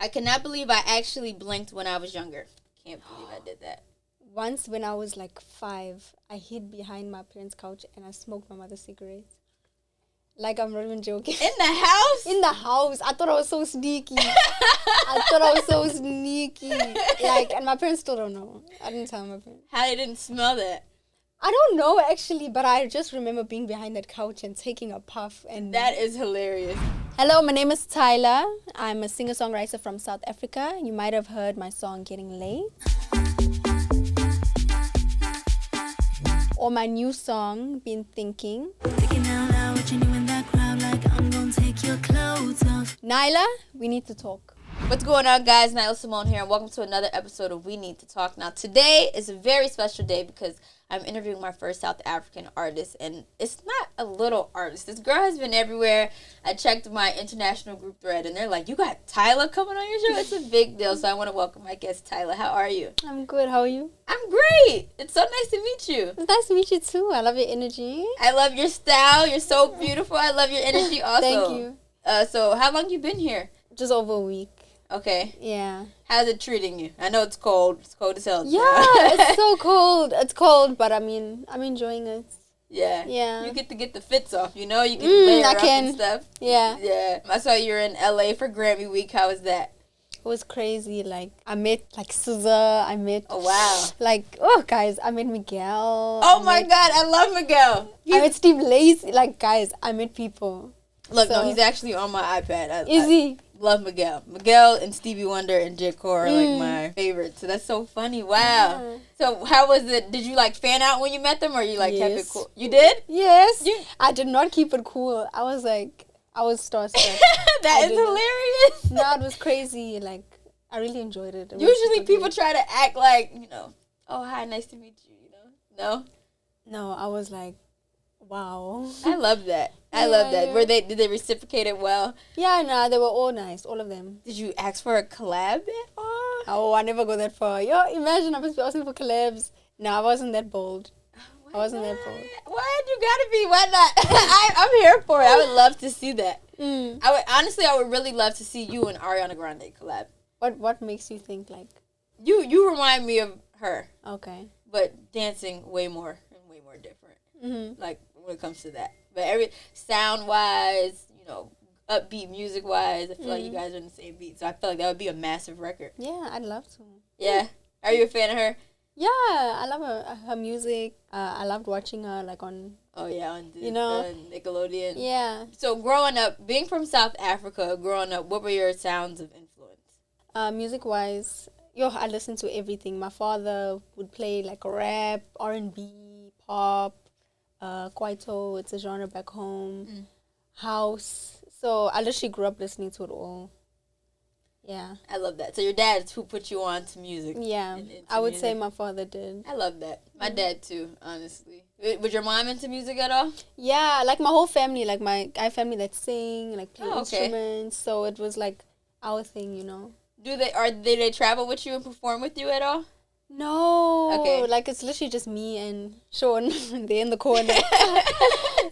I cannot believe I actually blinked when I was younger. Can't believe I did that. Once when I was like 5, I hid behind my parents' couch and I smoked my mother's cigarettes. Like, I'm not even joking. In the house? In the house. I thought I was so sneaky. Like, and my parents still don't know. I didn't tell my parents. How they didn't smell that? I don't know, actually, but I just remember being behind that couch and taking a puff. And that is hilarious. Hello, my name is Tyla. I'm a singer-songwriter from South Africa. You might have heard my song Getting Late. Or my new song, Been Thinking. Nyla, we need to talk. What's going on, guys? Nyla Symone here, and welcome to another episode of We Need to Talk. Now, today is a very special day because I'm interviewing my first South African artist, and it's not a little artist. This girl has been everywhere. I checked my international group thread, and they're like, you got Tyla coming on your show? It's a big deal, so I want to welcome my guest, Tyla. How are you? I'm good. How are you? I'm great. It's so nice to meet you. It's nice to meet you, too. I love your energy. I love your style. You're so beautiful. I love your energy also. Thank you. So how long you been here? Just over a week. Okay. Yeah. How's it treating you? I know it's cold. It's cold as hell. Yeah, it's so cold. It's cold, but I mean, I'm enjoying it. Yeah. Yeah. You get to get the fits off, you know? You can layer up and stuff. Yeah. Yeah. I saw you were in LA for Grammy week. How was that? It was crazy. Like, I met, like, SZA. I met... Oh, wow. Like, guys, I met Miguel. Oh, my God. I love Miguel. I met Steve Lacy. Like, guys, I met people. Look, no, he's actually on my iPad. Is he? Love Miguel. Miguel and Stevie Wonder and J. Cole are like my favorites. So that's so funny. Wow. Yeah. So how was it? Did you like fan out when you met them, or you like kept it cool? You did? Yes. I did not keep it cool. I was starstruck. That is hilarious. No, it was crazy. Like, I really enjoyed it. Usually people try to act like, oh, hi, nice to meet you, No? No, I was like, wow. I love that. I love that. Yeah. Did they reciprocate it well? Yeah, no, they were all nice, all of them. Did you ask for a collab at all? Oh, I never go that far. Yo, imagine I was asking for collabs. No, I wasn't that bold. I wasn't that bold. What? You gotta be. Why not? I'm here for it. I would love to see that. I would really love to see you and Ariana Grande collab. What makes you think like? You remind me of her. Okay. But dancing way more and way more different. Mm-hmm. Like when it comes to that. But every sound wise, upbeat music wise, I feel like you guys are on the same beat. So I feel like that would be a massive record. Yeah, I'd love to. Yeah. Are you a fan of her? Yeah, I love her music. I loved watching her like on. Oh yeah, on Nickelodeon. Yeah. So growing up, being from South Africa, what were your sounds of influence? Music wise, I listened to everything. My father would play like rap, R&B, pop. Kwaito, it's a genre back home. House. So I literally grew up listening to it all. Yeah. I love that. So your dad is who put you on to music. Yeah. I would say my father did. I love that. My dad too, honestly. Was your mom into music at all? Yeah, like my whole family, like I have family that sing, like play instruments. So it was like our thing, Did they travel with you and perform with you at all? No, okay. Like it's literally just me and Sean. They're in the corner,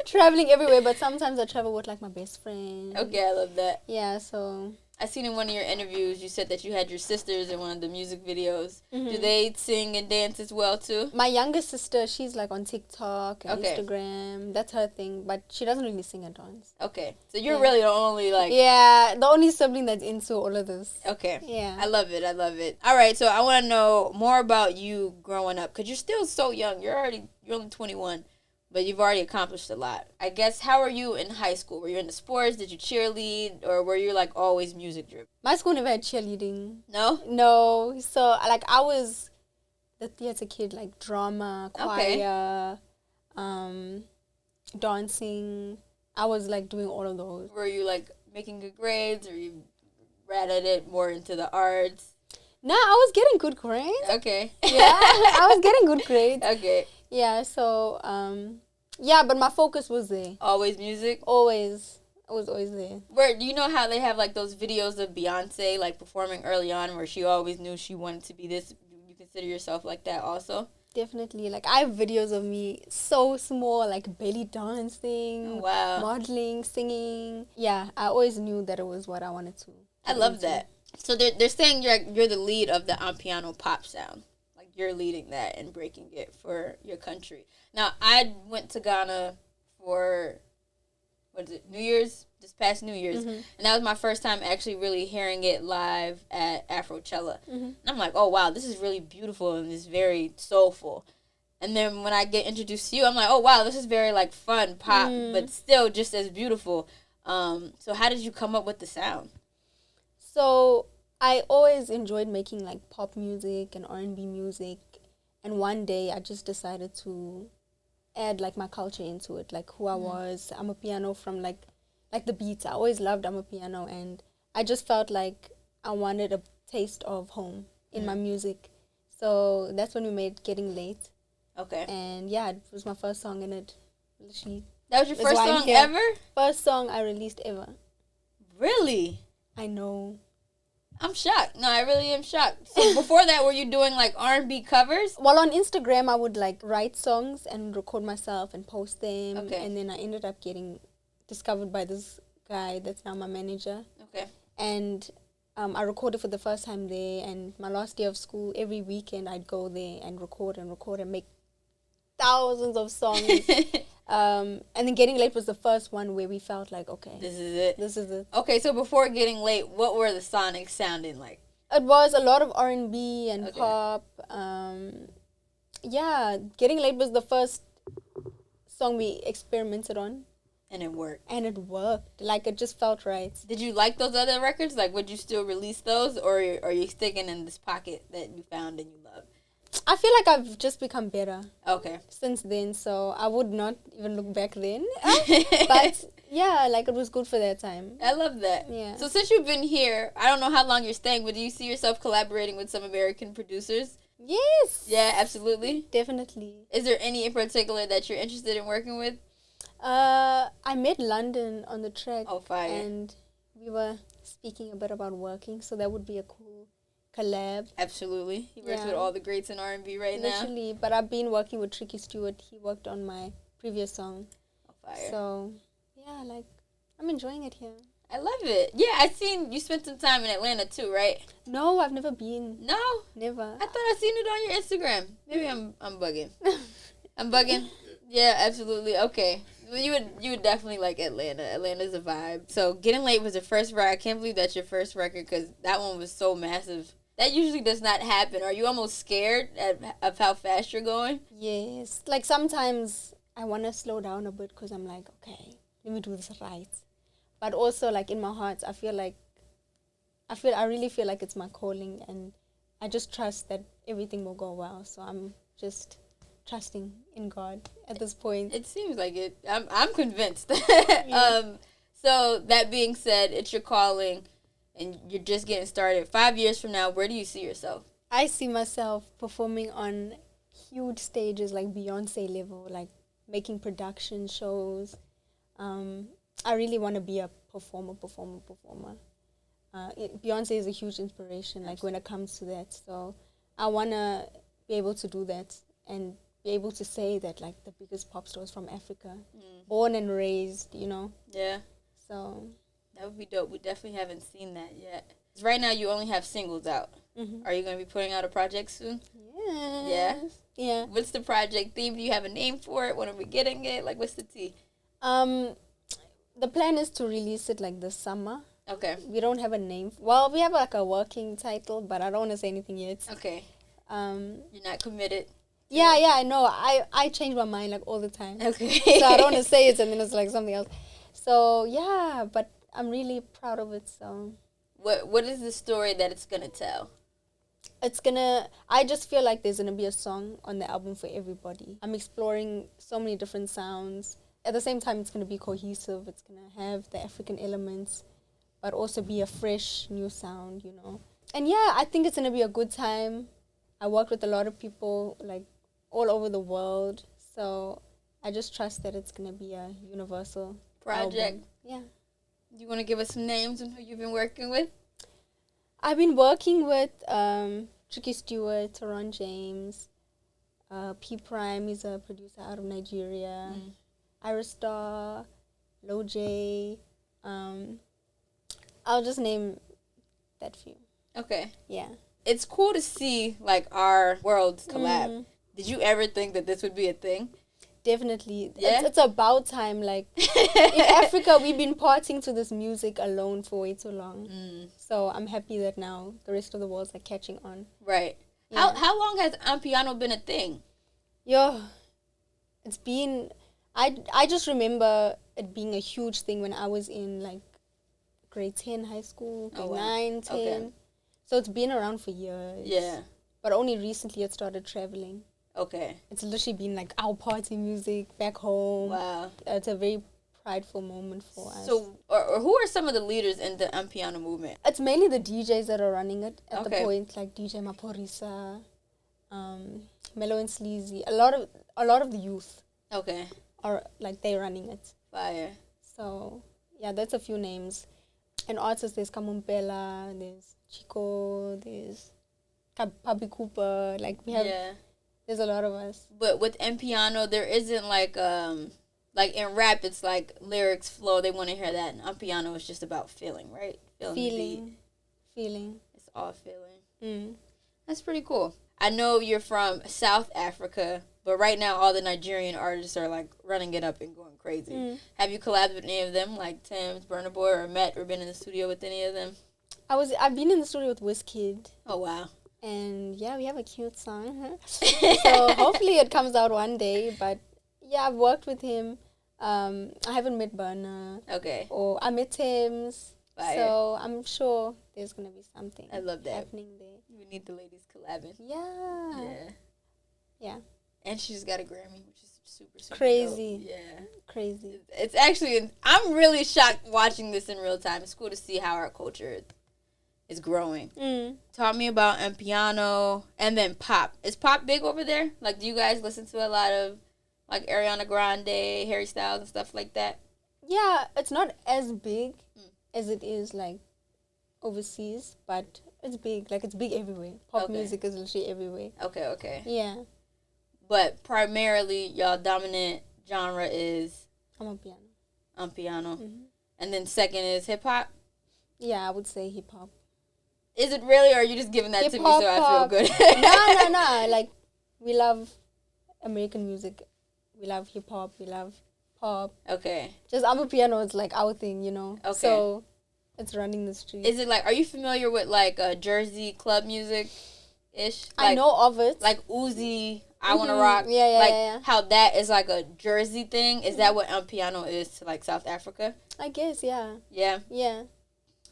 traveling everywhere. But sometimes I travel with like my best friend. Okay, I love that. Yeah, so I seen in one of your interviews you said that you had your sisters in one of the music videos. Mm-hmm. Do they sing and dance as well too? My youngest sister, she's like on TikTok and Instagram. That's her thing, but she doesn't really sing and dance. Okay, so you're really the only the only sibling that's into all of this. Okay. Yeah. I love it. All right, so I want to know more about you growing up because you're still so young. You're only 21. But you've already accomplished a lot. I guess, how were you in high school? Were you into sports? Did you cheerlead? Or were you, like, always music-driven? My school never had cheerleading. No? No. So, like, I was the theater kid, like, drama, choir, dancing. I was, like, doing all of those. Were you, like, making good grades? Or you ratted it more into the arts? No, I was getting good grades. Okay. Yeah, I was getting good grades. Okay. Yeah, so, but my focus was there. Always music? Always. I was always there. Do you know how they have, like, those videos of Beyonce, like, performing early on where she always knew she wanted to be this? You consider yourself like that also? Definitely. Like, I have videos of me so small, like, belly dancing, wow, modeling, singing. Yeah, I always knew that it was what I wanted to. I love that. So they're saying you're the lead of the Amapiano pop sound. Like you're leading that and breaking it for your country. Now I went to Ghana for what is it, New Year's, this past New Year's, and that was my first time actually really hearing it live at Afrochella. And I'm like, oh wow, this is really beautiful and it's very soulful. And then when I get introduced to you, I'm like, oh wow, this is very like fun pop, but still just as beautiful. So how did you come up with the sound? So I always enjoyed making like pop music and R&B music, and one day I just decided to add like my culture into it, like who I was. I'm a piano from like the beats. I always loved Amapiano, and I just felt like I wanted a taste of home in my music. So that's when we made Getting Late. Okay. And yeah, it was my first song in it. Literally. That was your first song ever? First song I released ever. Really? I know. I'm shocked. No, I really am shocked. So before that, were you doing like R&B covers? Well, on Instagram, I would like write songs and record myself and post them. Okay. And then I ended up getting discovered by this guy that's now my manager. Okay. And I recorded for the first time there. And my last day of school, every weekend, I'd go there and record and make thousands of songs. And then Getting Late was the first one where we felt like, okay, this is it. This is it. Okay, so before Getting Late, what were the sonics sounding like? It was a lot of R&B and pop. Yeah, Getting Late was the first song we experimented on. And it worked. And it worked. Like, it just felt right. Did you like those other records? Like, would you still release those? Or are you sticking in this pocket that you found and you love? I feel like I've just become better. Okay. Since then, so I would not even look back then. But, yeah, like, it was good for that time. I love that. Yeah. So since you've been here, I don't know how long you're staying, but do you see yourself collaborating with some American producers? Yes. Yeah, absolutely. Definitely. Is there any in particular that you're interested in working with? I met London on the track. Oh, fire. And we were speaking a bit about working, so that would be a cool collab. Absolutely. He works with all the greats in R&B right now. Literally, but I've been working with Tricky Stewart. He worked on my previous song. Oh, fire. So, yeah, like, I'm enjoying it here. I love it. Yeah, I seen you spent some time in Atlanta too, right? No, I've never been. No? Never. I thought I seen it on your Instagram. Maybe I'm bugging. I'm bugging? Yeah, absolutely. Okay. Well, you would definitely like Atlanta. Atlanta's a vibe. So Getting Late was your first record. I can't believe that's your first record because that one was so massive. That usually does not happen. Are you almost scared of how fast you're going? Yes. Like, sometimes I want to slow down a bit because I'm like, okay, let me do this right. But also, like, in my heart, I really feel like it's my calling, and I just trust that everything will go well. So I'm just trusting in God at this point. It seems like it. I'm convinced. So that being said, it's your calling, and you're just getting started. 5 years from now, where do you see yourself? I see myself performing on huge stages, like Beyonce level, like making production shows. I really want to be a performer. Beyonce is a huge inspiration, like when it comes to that. So I want to be able to do that and be able to say that, like, the biggest pop stars from Africa, born and raised, you know. Yeah. So that would be dope. We definitely haven't seen that yet. Right now, you only have singles out. Are you going to be putting out a project soon? Yes. Yeah? Yeah. What's the project theme? Do you have a name for it? When are we getting it? Like, what's the tea? The plan is to release it, like, this summer. Okay. We don't have a name. Well, we have, like, a working title, but I don't want to say anything yet. Okay. You're not committed? Yeah, I know. I change my mind, like, all the time. Okay. So I don't want to say it, and then it's, like, something else. So, yeah, but I'm really proud of it, so. What is the story that it's going to tell? I just feel like there's going to be a song on the album for everybody. I'm exploring so many different sounds. At the same time, it's going to be cohesive. It's going to have the African elements, but also be a fresh, new sound, you know. And yeah, I think it's going to be a good time. I work with a lot of people, like, all over the world. So I just trust that it's going to be a universal project. Album. Yeah. Do you want to give us some names and who you've been working with? I've been working with Tricky Stewart, Teron James, P Prime, he's a producer out of Nigeria, Iris Star, Lo J. I'll just name that few. Okay. Yeah. It's cool to see, like, our worlds collab. Did you ever think that this would be a thing? Definitely. Yeah? It's about time. Like, in Africa, we've been partying to this music alone for way too long. So I'm happy that now the rest of the world's, like, catching on. Right. Yeah. How long has Amapiano been a thing? Yo, it's been... I just remember it being a huge thing when I was in, like, grade 10 high school, grade 9, 10. Okay. So it's been around for years. Yeah. But only recently it started traveling. Okay. It's literally been like our party music back home. Wow. It's a very prideful moment for us. So, or who are some of the leaders in the Amapiano movement? It's mainly the DJs that are running it at the Okay. point, like DJ Maporisa, Mellow and Sleazy. A lot of the youth Okay. are like they're running it. Fire. So yeah, that's a few names. And artists, there's Kamumpela, there's Chico, there's Papi Cooper. Like we have, there's a lot of us. But with Amapiano, there isn't like in rap, it's like lyrics flow. They want to hear that. And Amapiano is just about feeling, right? Feeling. It's all feeling. Mm. That's pretty cool. I know you're from South Africa, but right now all the Nigerian artists are like running it up and going crazy. Mm. Have you collabed with any of them, like Tim's, Burna Boy, or met or been in the studio with any of them? I've been in the studio with Wizkid. Oh wow. And yeah, we have a cute song. So hopefully it comes out one day. But yeah, I've worked with him. I haven't met Burna. Okay. Or I met Tim's. Fire. So I'm sure there's going to be something I love that. happening there. We need the ladies collabing. Yeah. Yeah. And she just got a Grammy, which is super, super Crazy. dope. Yeah. Crazy. It's actually, I'm really shocked watching this in real time. It's cool to see how our culture is growing. Taught me about Amapiano and then pop. Is pop big over there? Like, do you guys listen to a lot of, like, Ariana Grande, Harry Styles, and stuff like that? Yeah, it's not as big as it is, like, overseas, but it's big. Like, it's big everywhere. Pop music is literally everywhere. Okay. Yeah. But primarily, y'all dominant genre is Amapiano. Amapiano. And then second is hip-hop? Yeah, I would say hip-hop. Is it really, or are you just giving that to me so I feel good? No. Like, we love American music. We love hip-hop. We love pop. Okay. Just Amapiano is, like, our thing, you know? Okay. So, it's running the street. Is it, like, are you familiar with, like, Jersey club music-ish? Like, I know of it. Like Uzi, I Wanna Rock. Yeah. How that is, like, a Jersey thing. Is that what Amapiano is to, like, South Africa? I guess, yeah. Yeah? Yeah.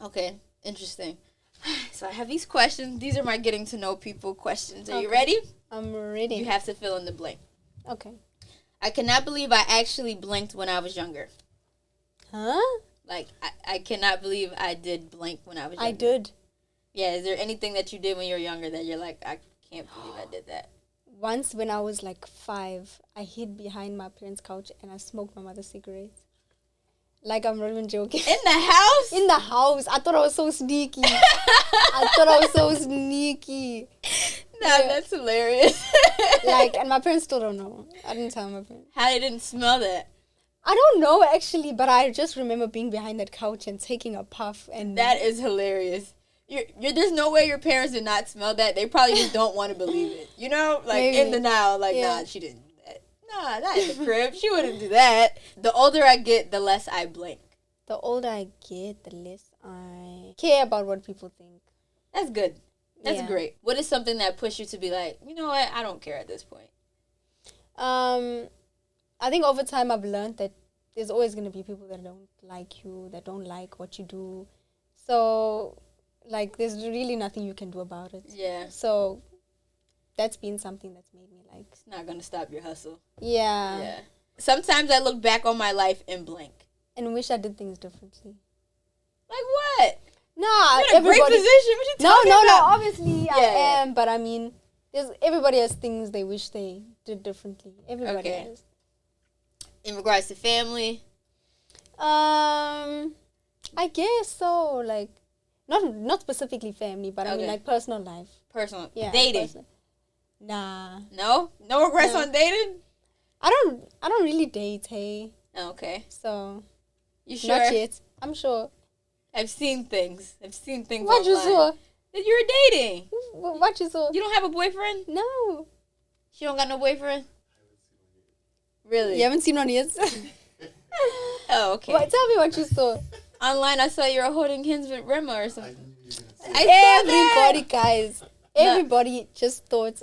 Okay. Interesting. So I have these questions. These are my getting to know people questions. Are you ready? I'm ready. You have to fill in the blank. Okay. I cannot believe I actually blinked when I was younger. Huh? Like, I cannot believe I did blink when I was younger. I did. Yeah, is there anything that you did when you were younger that you're like, I can't believe I did that? Once when I was like 5, I hid behind my parents' couch and I smoked my mother's cigarettes. Like, I'm not even joking. In the house? In the house. I thought I was so sneaky. That's hilarious. Like, and my parents still don't know. I didn't tell my parents. How they didn't smell that? I don't know, actually, but I just remember being behind that couch and taking a puff. And that is hilarious. There's no way your parents did not smell that. They probably just don't want to believe it. You know? Like, Maybe. in the now, like, nah, she didn't do that. Nah, not in the crib. She wouldn't do that. The older I get, the less I blink. The older I get, the less I care about what people think. That's good. That's Yeah. great. What is something that pushed you to be like, you know what? I don't care at this point. I think over time I've learned that there's always going to be people that don't like you, that don't like what you do. So, like, there's really nothing you can do about it. Yeah. So, that's been something that's made me like... It's not going to stop your hustle. Yeah. Sometimes I look back on my life and blink. And wish I did things differently. Like what? Nah, You're in a great position. What you talking about? No, obviously I am, but I mean, everybody has things they wish they did differently. Everybody has. In regards to family? I guess so. Like, not specifically family, but I mean, like, personal life. Personal. Yeah. Dating? Nah. No regrets on dating? I don't really date, hey. Okay. So. You sure? Not yet. I'm sure. I've seen things. What you saw? That you're dating. What you saw? You don't have a boyfriend? No. She don't got no boyfriend? Really? You haven't seen one yet? Oh, okay. What? Tell me what you saw. Online, I saw you were holding hands with Rema or something. Everybody, guys. Everybody just thought,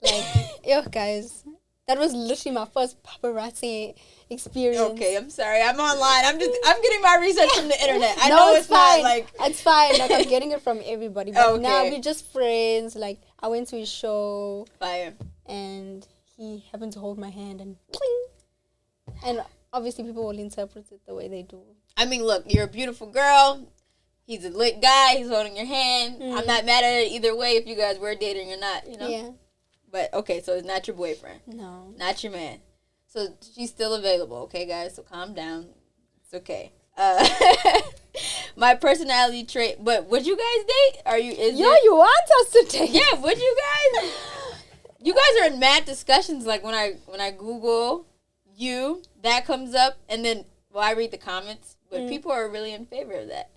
like, yo, guys. That was literally my first paparazzi experience. Okay, I'm sorry. I'm online. I'm getting my research from the internet. I No, know it's fine. not like It's fine. Like, I'm getting it from everybody. But Okay. now we're just friends. Like, I went to his show fire. and he happened to hold my hand and cling. And obviously people will interpret it the way they do. I mean, look, you're a beautiful girl. He's a lit guy. He's holding your hand. I'm not mad at it either way if you guys were dating or not, you know? Yeah. But, okay, so it's not your boyfriend. No. Not your man. So she's still available, okay, guys? So calm down. It's okay. My personality trait. But would you guys date? You want us to date? Yeah, would you guys? You guys are in mad discussions. Like when I Google you, that comes up, and then I read the comments. But people are really in favor of that.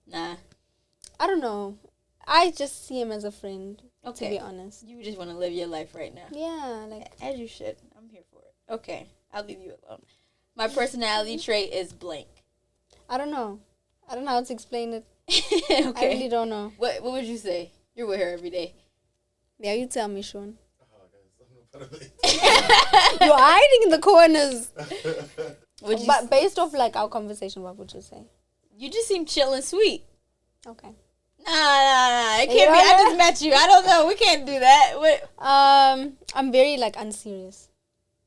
Nah. I don't know. I just see him as a friend. Okay. To be honest. You just want to live your life right now. Yeah, like as you should. I'm here for it. Okay, I'll leave you alone. My personality trait is blank. I don't know how to explain it. Okay. I really don't know. What would you say? You're with her every day. Yeah, you tell me, Sean. You're hiding in the corners. But based off like our conversation, what would you say? You just seem chill and sweet. Okay. Nah. It can't be. I just met you. I don't know. We can't do that. What? I'm very like unserious.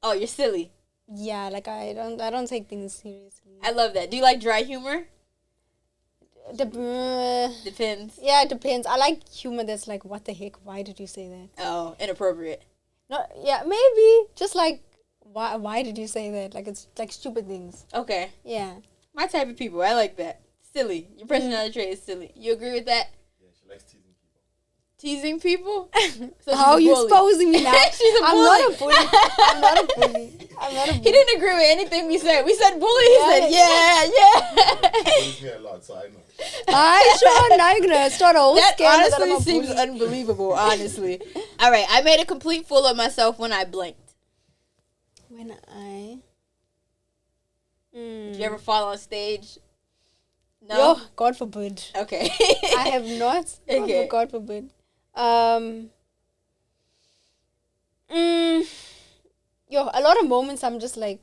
Oh, you're silly. Yeah, like I don't take things seriously. I love that. Do you like dry humor? Depends. Yeah, it depends. I like humor that's like, what the heck? Why did you say that? Oh, inappropriate. No, yeah, maybe just like, why did you say that? Like it's like stupid things. Okay. Yeah. My type of people. I like that. Silly. Your personality trait is silly. You agree with that? Yeah, she likes teasing people. Teasing people? So How are you exposing me now? She's a bully. I'm not a bully. I'm not a bully. He didn't agree with anything we said. We said bully. He said, yeah. She bullies me a lot, so I know. Hi, Sean. Now you're going to start a whole That scandal that I'm honestly a seems bully. unbelievable, honestly. All right, I made a complete fool of myself when I blinked. When I... Did you ever fall on stage? No? Yo, God forbid. Okay. I have not. Okay. God forbid. Yo, a lot of moments I'm just like,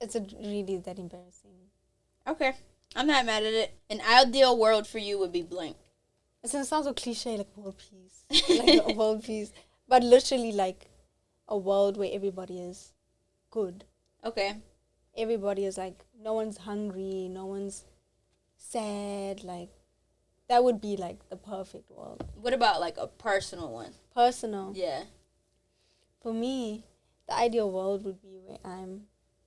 it's really that embarrassing. Okay. I'm not mad at it. An ideal world for you would be blank. It sounds so cliche, like world peace. Like a world peace. But literally like a world where everybody is good. Okay. Everybody is like, no one's hungry, no one's sad. Like, that would be like the perfect world. What about like a personal one? Personal. Yeah. For me, the ideal world would be where I'm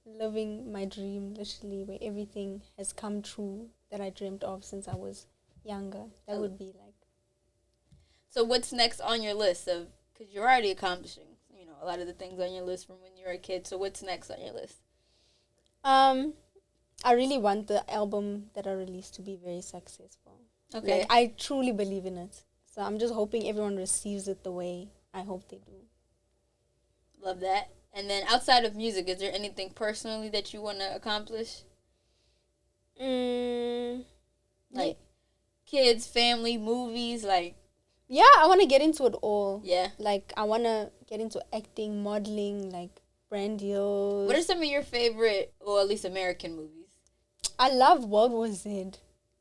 living my dream, literally, where everything has come true that I dreamt of since I was younger. That would be like... So what's next on your list of... Because you're already accomplishing, a lot of the things on your list from when you were a kid. So what's next on your list? I really want the album that I released to be very successful. Okay. Like, I truly believe in it. So I'm just hoping everyone receives it the way I hope they do. Love that. And then outside of music, is there anything personally that you want to accomplish? Like kids, family, movies, like... Yeah, I want to get into it all. Yeah. Like, I want to get into acting, modeling, like, brand deals. What are some of your favorite, or at least American movies? I love World War Z.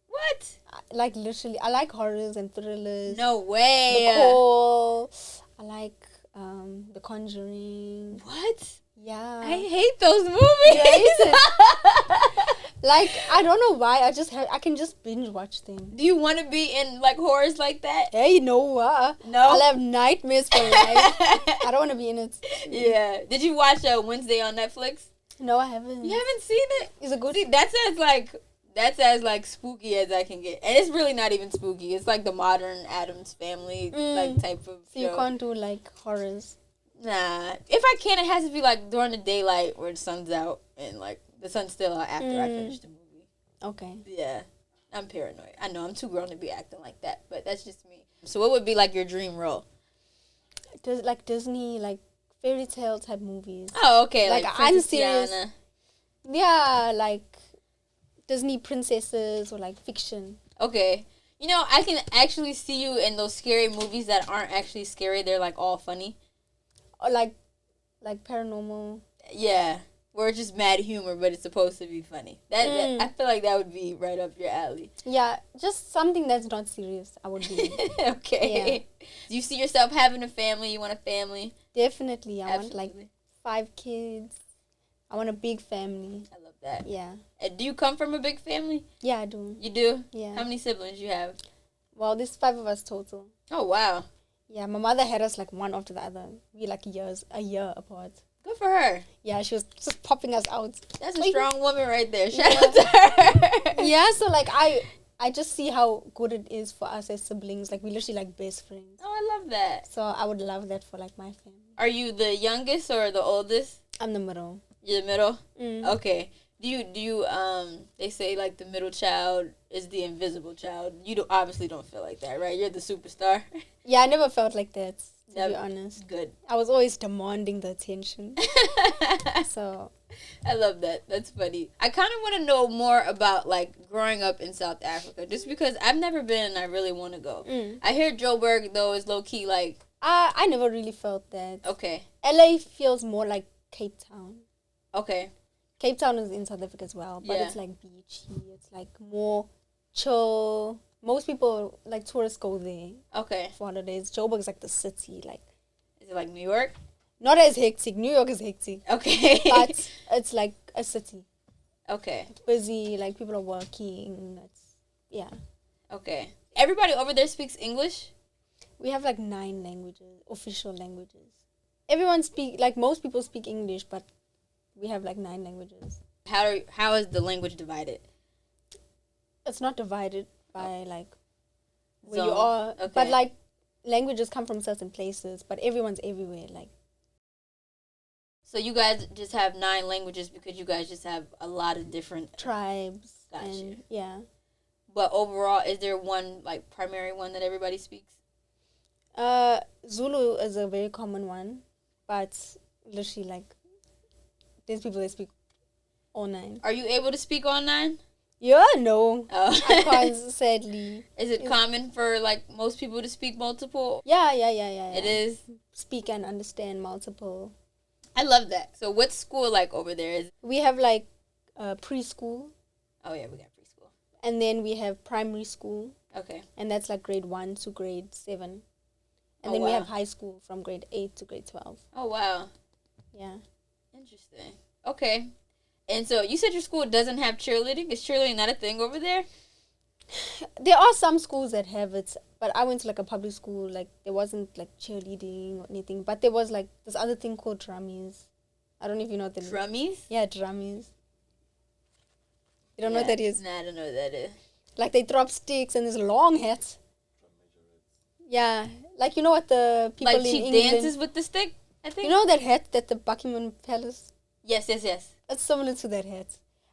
What? Like, literally, I like horrors and thrillers. No way. The Call. I like The Conjuring. What? Yeah. I hate those movies. You hate it? Like, I don't know why. I can just binge watch them. Do you want to be in, like, horrors like that? Hey, no. No? I'll have nightmares for life. I don't want to be in it. Yeah. Did you watch Wednesday on Netflix? No, I haven't. You haven't seen it? Is it good? See, that's as spooky as I can get. And it's really not even spooky. It's like the modern Addams Family like type of So show. you can't do like horrors? Nah. If I can, it has to be like during the daylight where the sun's out and like the sun's still out after I finish the movie. Okay. Yeah. I'm paranoid. I know I'm too grown to be acting like that, but that's just me. So what would be like your dream role? Like Disney, like fairy tale type movies. Oh, okay. Like, I'm Princess serious. Tiana. Yeah, like Disney princesses or like fiction. Okay. You know, I can actually see you in those scary movies that aren't actually scary. They're like all funny. Or like paranormal. Yeah. Where it's just mad humor, but it's supposed to be funny. That I feel like that would be right up your alley. Yeah, just something that's not serious. I would be. Okay. Yeah. Do you see yourself having a family? You want a family? Definitely. I Absolutely. want like 5 kids. I want a big family. I love that. Yeah. And do you come from a big family? Yeah, I do. You do? Yeah. How many siblings you have? Well, there's 5 of us total. Oh, wow. Yeah, my mother had us like one after the other. We like a year apart. Good for her. Yeah, she was just popping us out. That's a strong woman right there. Shout out to her. Yeah, so like I just see how good it is for us as siblings. Like we literally like best friends. Oh, I love that. So I would love that for like my family. Are you the youngest or the oldest? I'm the middle. You're the middle? Mm. Okay. Do you they say like the middle child is the invisible child. You obviously don't feel like that, right? You're the superstar. Yeah, I never felt like that, to Never. be honest. Good. I was always demanding the attention. So I love that. That's funny. I kind of want to know more about like growing up in South Africa, just because I've never been and I really want to go. I hear Joburg though is low key like. I never really felt that. Okay. LA feels more like Cape Town. Okay. Cape Town is in South Africa as well, but Yeah. it's like beachy. It's like more chill. Most people, like tourists, go there Okay. for holidays. Joburg is like the city, like Is it like New York? not as hectic. New York is hectic, Okay. but it's like a city. Okay. Busy, like people are working. Yeah. Okay. Everybody over there speaks English? We have like 9 languages, official languages. Most people speak English, but we have like 9 languages. How is the language divided? It's not divided by like where you Zone. are, Okay. but like languages come from certain places, but everyone's everywhere. Like, So you guys just have 9 languages because you guys just have a lot of different. tribes. Gotcha. And yeah. But overall, is there one like primary one that everybody speaks? Zulu is a very common one, but literally like there's people that speak all 9. Are you able to speak all 9? Yeah, no. Oh. I can't, sadly. Is it common for like most people to speak multiple? Yeah. It is. Speak and understand multiple. I love that. So what's school like over there? We have like preschool, Oh yeah, we got preschool. and then we have primary school, Okay. and that's like grade 1 to grade 7. And Oh, then we wow. have high school from grade 8 to grade 12. Oh wow. Yeah. Interesting. Okay. And so you said your school doesn't have cheerleading. Is cheerleading not a thing over there? There are some schools that have it, but I went to like a public school. Like there wasn't like cheerleading or anything, but there was like this other thing called drummies. I don't know if you know what that is. Drummies? Yeah, drummies. You don't know what that is? Nah, I don't know what that is. Like they throw up sticks and there's long hats. Yeah, like you know what the people Like in she England. dances with the stick, I think? You know that hat that the Buckingham Palace. Yes. It's similar to that hat,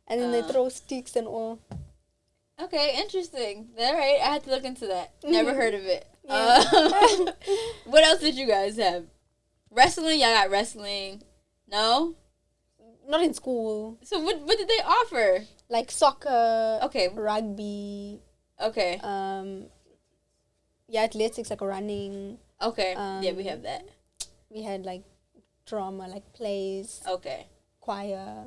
and then they throw sticks and all. Okay, interesting. All right, I had to look into that. Never heard of it. Yeah. What else did you guys have? Wrestling? Y'all got wrestling? No? Not in school. So what did they offer? Like soccer. Okay. Rugby. Okay. Yeah, athletics like running. Okay. Yeah, we have that. We had like drama, like plays, Okay. choir,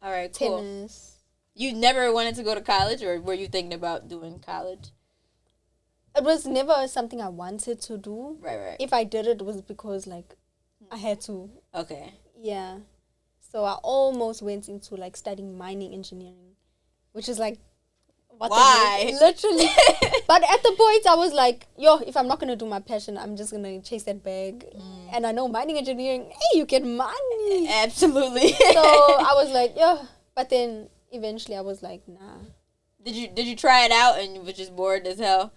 All right, cool. tennis. You never wanted to go to college, or were you thinking about doing college? It was never something I wanted to do. Right. If I did it, it was because like I had to. Okay. Yeah. So I almost went into like studying mining engineering, which is like what the Why? heck? Literally. But at the point I was like, yo, if I'm not gonna do my passion, I'm just gonna chase that bag. And I know mining engineering, hey, you get money. Absolutely. So I was like, yeah. But then eventually I was like, nah. Did you try it out and you were just bored as hell?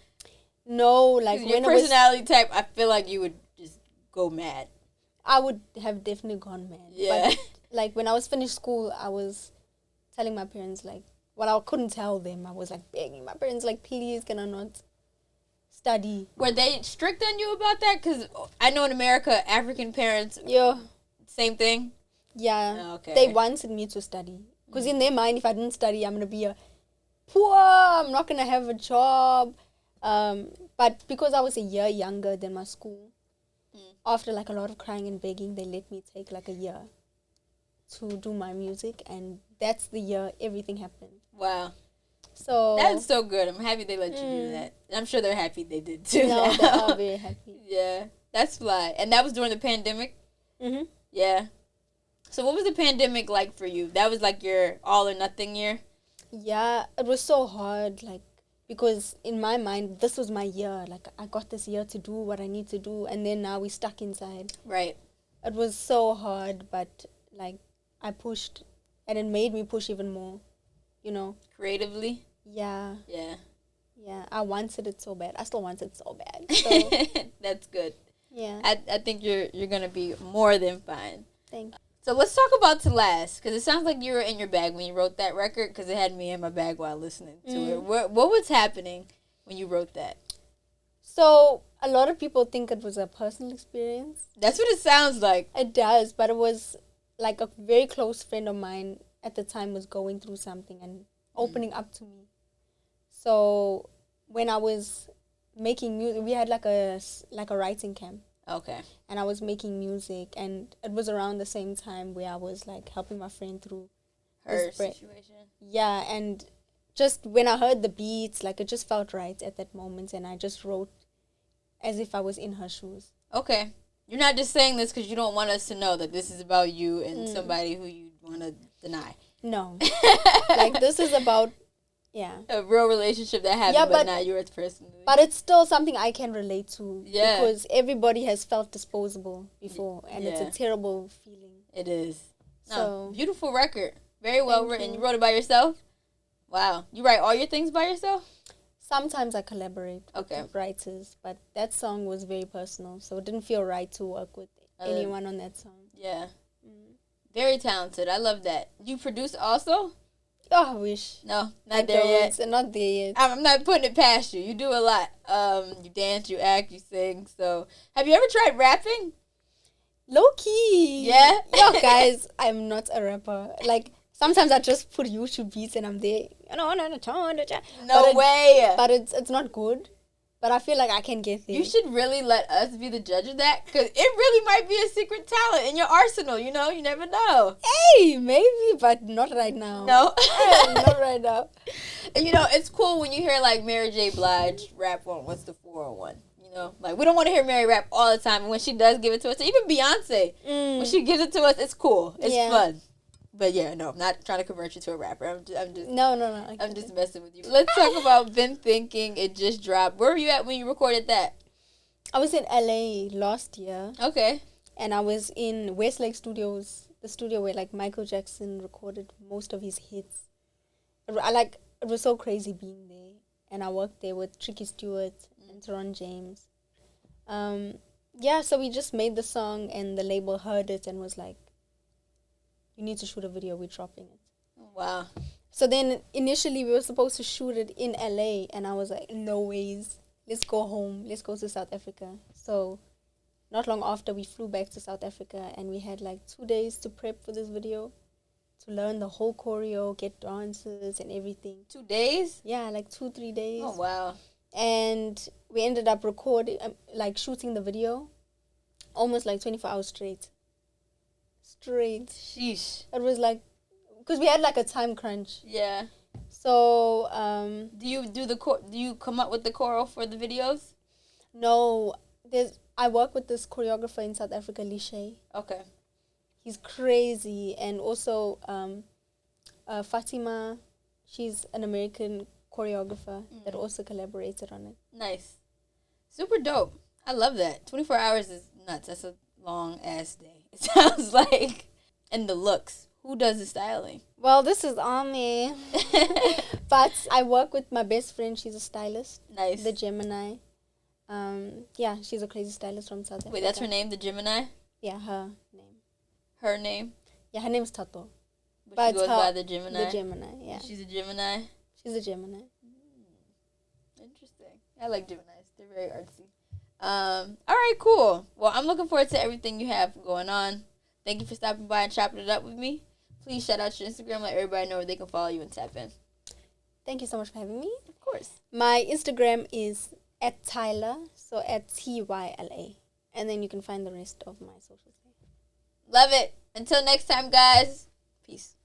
No, like 'Cause your when it was, personality type, I feel like you would just go mad. I would have definitely gone mad. Yeah. But like when I was finished school, I was telling my parents like, I couldn't tell them. I was like begging my parents, like, please, can I not study? Were they strict on you about that? Because I know in America, African parents, Yeah. same thing. Yeah. Okay. They wanted me to study. Because in their mind, if I didn't study, I'm going to be a poor, I'm not going to have a job. But because I was a year younger than my school, after like a lot of crying and begging, they let me take like a year to do my music. And that's the year everything happened. Wow. So that's so good. I'm happy they let you do that. I'm sure they're happy they did too. No, they are very happy. Yeah, that's fly. And that was during the pandemic? Mm-hmm. Yeah. So what was the pandemic like for you? That was like your all or nothing year? Yeah, it was so hard, like, because in my mind, this was my year. Like, I got this year to do what I need to do, and then now we're stuck inside. Right. It was so hard, but, like, I pushed, and it made me push even more, you know. Creatively? Yeah. Yeah. Yeah, I wanted it so bad. I still want it so bad. So, that's good. yeah. I think you're going to be more than fine. Thank you. So let's talk about Tylas, because it sounds like you were in your bag when you wrote that record, because it had me in my bag while listening to it. What was happening when you wrote that? So a lot of people think it was a personal experience. That's what it sounds like. It does, but it was like a very close friend of mine at the time was going through something and opening up to me. So when I was making music, we had like a writing camp. Okay. And I was making music, and it was around the same time where I was like helping my friend through her situation. Yeah, and just when I heard the beats, like it just felt right at that moment, and I just wrote as if I was in her shoes. Okay. You're not just saying this because you don't want us to know that this is about you and somebody who you want to deny. No. Like, this is about, yeah. A real relationship that happened, but not yours personally. But it's still something I can relate to. Yeah. Because everybody has felt disposable before, and it's a terrible feeling. It is. So, no, beautiful record. Very well written. You wrote it by yourself? Wow. You write all your things by yourself? Sometimes I collaborate with writers, but that song was very personal, so it didn't feel right to work with anyone on that song. Yeah. Very talented. I love that. You produce also? Oh, I wish. No, not there yet. Not there yet. I'm not putting it past you. You do a lot. You dance, you act, you sing. So, have you ever tried rapping? Low key. Yeah? Yo, guys, I'm not a rapper. Like, sometimes I just put YouTube beats and I'm there. No way. But it's not good. But I feel like I can get there. You should really let us be the judge of that, because it really might be a secret talent in your arsenal, you know? You never know. Hey, maybe, but not right now. No? Not right now. And, you know, it's cool when you hear, like, Mary J. Blige rap on What's the 401? You know? Like, we don't want to hear Mary rap all the time, and when she does give it to us, even Beyonce, when she gives it to us, it's cool. It's fun. But yeah, no, I'm not trying to convert you to a rapper. I'm just No. I'm just messing with you. Let's talk about Been Thinking. It just dropped. Where were you at when you recorded that? I was in LA last year. Okay. And I was in Westlake Studios, the studio where like Michael Jackson recorded most of his hits. It was so crazy being there. And I worked there with Tricky Stewart and Teron James. So we just made the song, and the label heard it and was like, you need to shoot a video, we're dropping it. Wow. So then initially we were supposed to shoot it in LA, and I was like, no ways. Let's go home. Let's go to South Africa. So not long after, we flew back to South Africa, and we had like 2 days to prep for this video, to learn the whole choreo, get dancers and everything. 2 days? Yeah, like 2-3 days. Oh, wow. And we ended up shooting the video almost like 24 hours straight. Sheesh. It was like, because we had like a time crunch. Yeah. So do you come up with the choral for the videos? No, I work with this choreographer in South Africa, Lishay. Okay. He's crazy. And also Fatima, she's an American choreographer that also collaborated on it. Nice. Super dope. I love that. 24 hours is nuts. That's a long ass day. It sounds like. And the looks. Who does the styling? Well, this is on me. But I work with my best friend. She's a stylist. Nice. The Gemini. She's a crazy stylist from South Africa. Wait, that's her name, the Gemini? Yeah, her name. Her name? Yeah, her name's Tato. But she But goes her- by the Gemini. The Gemini, yeah. She's a Gemini. She's a Gemini. Interesting. I like Geminis. They're very artsy. All right, cool. Well, I'm looking forward to everything you have going on. Thank you for stopping by and chopping it up with me. Please shout out your Instagram. Let everybody know where they can follow you and tap in. Thank you so much for having me. Of course. My Instagram is @Tyla, so @TYLA. And then you can find the rest of my socials there. Love it. Until next time, guys. Peace.